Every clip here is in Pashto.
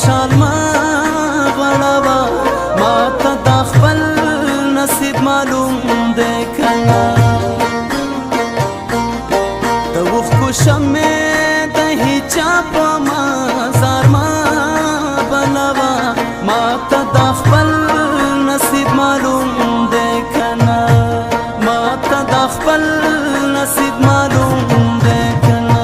شال ما غړوا ما ته د خپل نصیب معلوم دی کنه د وښکو شمع د هیچا په مزار ما بلوا ما ته د خپل نصیب معلوم دی کنه ما ته د خپل نصیب معلوم دی کنه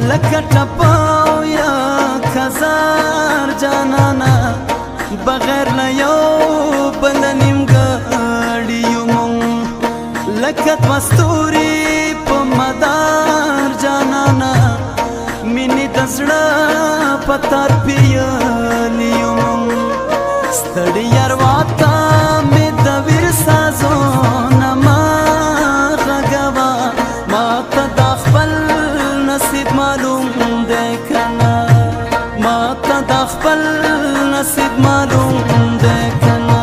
لکه ټپاو یا خزار جانانا بغیر له یو بل نیمګړي یو مونږ لکه دوه ستوري په مدار جانانا مینې د زړه په تار پیلي یو مونږ ستړي اروا ته مې د ویر سازونه ما غږوه ما ته د خپل نصیب معلوم دی کنه ما ته د خپل نصیب معلوم دی کنه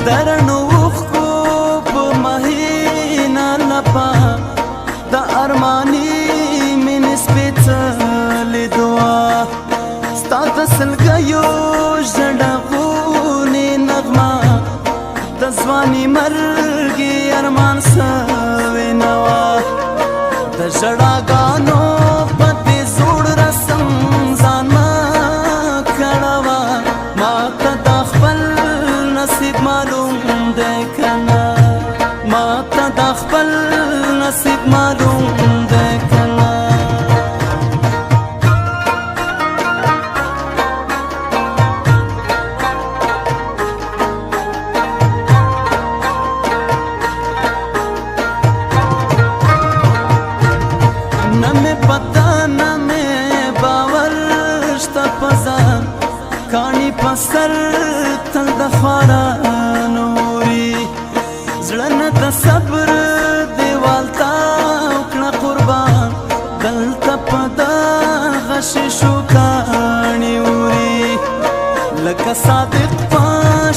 درنو اوښکو په مهینه لپه د ارماني مینې سپېڅلې دعا ستا د سلګیو ژړغونې نغمه د ځواني مرګې ارمان سوې نوا د ژړاګانو په دې زوړ رسم ځان مه کړوه ما ته د خپل نصیب معلوم دی کنه ما ته د خپل نصیب معلوم دی کنه نه مې پته نه مې باور شته په ځان کاڼي په سر تل د خوارانو وړي زړه نه د صبر دیوال ته وکړه قربان دلته په دغه شیشو کاڼي وړي لکه صادق په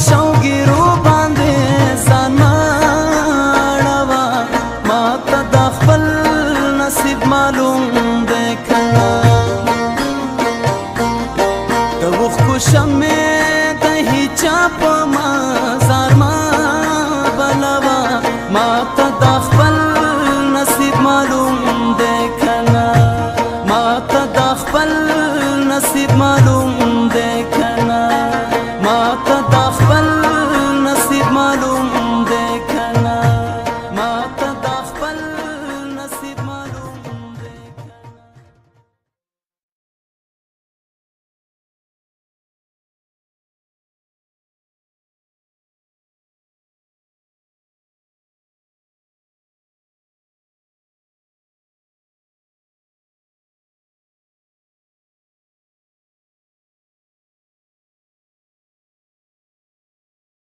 شوګیرو باندې ځان مه اړوه ما ته د خپل نصیب معلوم دی کنه د وښکو شمع د هیچا په مزار ما بلوا ما ته د